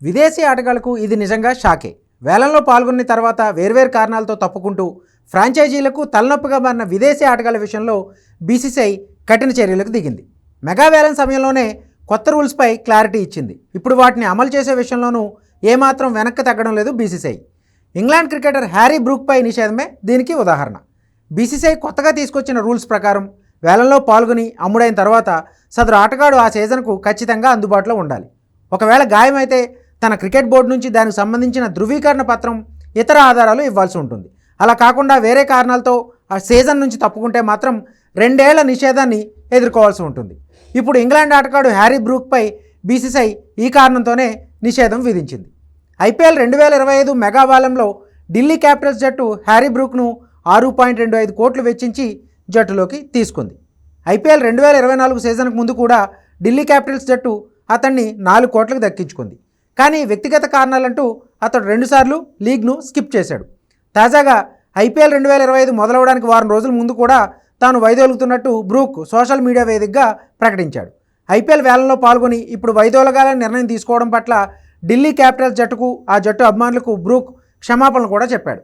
విదేశీ ఆటగాళ్లకు ఇది నిజంగా షాకే. వేలంలో పాల్గొన్న తర్వాత వేర్వేరు కారణాలతో తప్పుకుంటూ ఫ్రాంచైజీలకు తలనొప్పిగా మారిన విదేశీ ఆటగాళ్ల విషయంలో బీసీసీఐ కఠిన చర్యలకు దిగింది. మెగా వేలం సమయంలోనే కొత్త రూల్స్పై క్లారిటీ ఇచ్చింది. ఇప్పుడు వాటిని అమలు చేసే విషయంలోనూ ఏమాత్రం వెనక్కి తగ్గడం లేదు బీసీసీఐ. ఇంగ్లాండ్ క్రికెటర్ హ్యారీ బ్రూక్పై నిషేధమే దీనికి ఉదాహరణ. బీసీసీఐ కొత్తగా తీసుకొచ్చిన రూల్స్ ప్రకారం వేలంలో పాల్గొని అమ్ముడైన తర్వాత సదరు ఆటగాడు ఆ సీజన్కు ఖచ్చితంగా అందుబాటులో ఉండాలి. ఒకవేళ గాయమైతే తన క్రికెట్ బోర్డు నుంచి దానికి సంబంధించిన ధృవీకరణ పత్రం, ఇతర ఆధారాలు ఇవ్వాల్సి ఉంటుంది. అలా కాకుండా వేరే కారణాలతో ఆ సీజన్ నుంచి తప్పుకుంటే మాత్రం 2 ఏళ్ల నిషేధాన్ని ఎదుర్కోవాల్సి ఉంటుంది. ఇప్పుడు ఇంగ్లాండ్ ఆటగాడు హ్యారీ బ్రూక్పై బీసీసీఐ ఈ కారణంతోనే నిషేధం విధించింది. ఐపీఎల్ 2025 మెగా వేలంలో ఢిల్లీ క్యాపిటల్స్ జట్టు హ్యారీ బ్రూక్ను 6.25 కోట్లు వెచ్చించి జట్టులోకి తీసుకుంది. ఐపీఎల్ 2024 సీజన్కు ముందు కూడా ఢిల్లీ క్యాపిటల్స్ జట్టు అతన్ని 4 కోట్లకు దక్కించుకుంది. కానీ వ్యక్తిగత కారణాలంటూ అతడు 2 సార్లు లీగ్ను స్కిప్ చేశాడు. తాజాగా ఐపీఎల్ 2025 మొదలవడానికి వారం రోజుల ముందు కూడా తాను వైదొలుగుతున్నట్టు బ్రూక్ సోషల్ మీడియా వేదికగా ప్రకటించాడు. ఐపీఎల్ వేలంలో పాల్గొని ఇప్పుడు వైదొలగాలని నిర్ణయం తీసుకోవడం పట్ల ఢిల్లీ క్యాపిటల్స్ జట్టుకు, ఆ జట్టు అభిమానులకు బ్రూక్ క్షమాపణలు కూడా చెప్పాడు.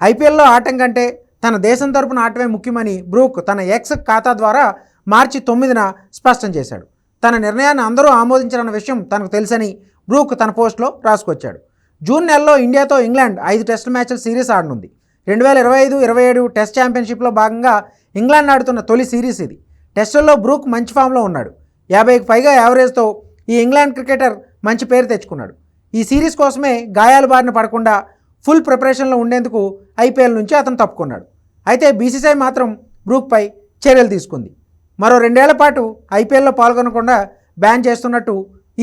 ఐపీఎల్లో ఆడటం కంటే తన దేశం తరపున ఆడటమే ముఖ్యమని బ్రూక్ తన ఎక్స్ ఖాతా ద్వారా మార్చి 9న స్పష్టం చేశాడు. తన నిర్ణయాన్ని అందరూ ఆమోదించారన్న విషయం తనకు తెలుసని బ్రూక్ తన పోస్ట్లో రాసుకొచ్చాడు. జూన్ నెలలో ఇండియాతో ఇంగ్లాండ్ 5 టెస్ట్ మ్యాచ్ల సిరీస్ ఆడనుంది. 2025-27 టెస్ట్ ఛాంపియన్షిప్లో భాగంగా ఇంగ్లాండ్ ఆడుతున్న తొలి సిరీస్ ఇది. టెస్టుల్లో బ్రూక్ మంచి ఫామ్లో ఉన్నాడు. 50కి పైగా యావరేజ్తో ఈ ఇంగ్లాండ్ క్రికెటర్ మంచి పేరు తెచ్చుకున్నాడు. ఈ సిరీస్ కోసమే గాయాల బారిన పడకుండా ఫుల్ ప్రిపరేషన్లో ఉండేందుకు ఐపీఎల్ నుంచి అతను తప్పుకున్నాడు. అయితే బీసీసీఐ మాత్రం బ్రూక్పై చర్యలు తీసుకుంది. మరో 2 ఏళ్ల పాటు ఐపీఎల్లో పాల్గొనకుండా బ్యాన్ చేస్తున్నట్టు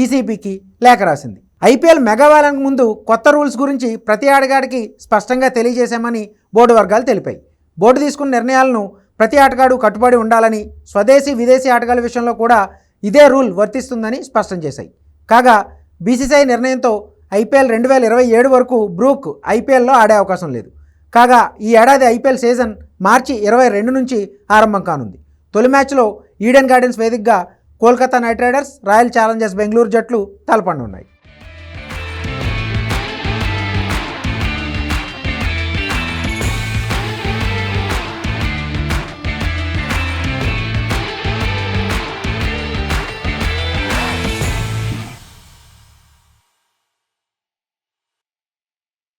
ఈసీబీకి లేఖ రాసింది. ఐపీఎల్ మెగా వేలానికి ముందు కొత్త రూల్స్ గురించి ప్రతి ఆటగాడికి స్పష్టంగా తెలియజేశామని బోర్డు వర్గాలు తెలిపాయి. బోర్డు తీసుకున్న నిర్ణయాలను ప్రతి ఆటగాడు కట్టుబడి ఉండాలని, స్వదేశీ విదేశీ ఆటగాళ్ల విషయంలో కూడా ఇదే రూల్ వర్తిస్తుందని స్పష్టం చేశాయి. కాగా బీసీసీఐ నిర్ణయంతో ఐపీఎల్ 2027 వరకు బ్రూక్ ఐపీఎల్లో ఆడే అవకాశం లేదు. కాగా ఈ ఏడాది ఐపీఎల్ సీజన్ మార్చి 22 నుంచి ఆరంభం కానుంది. తొలి మ్యాచ్లో ఈడెన్ గార్డెన్స్ వేదికగా Kolkata night riders, royal Challengers Bengaluru జట్లు తలపడనున్నాయి.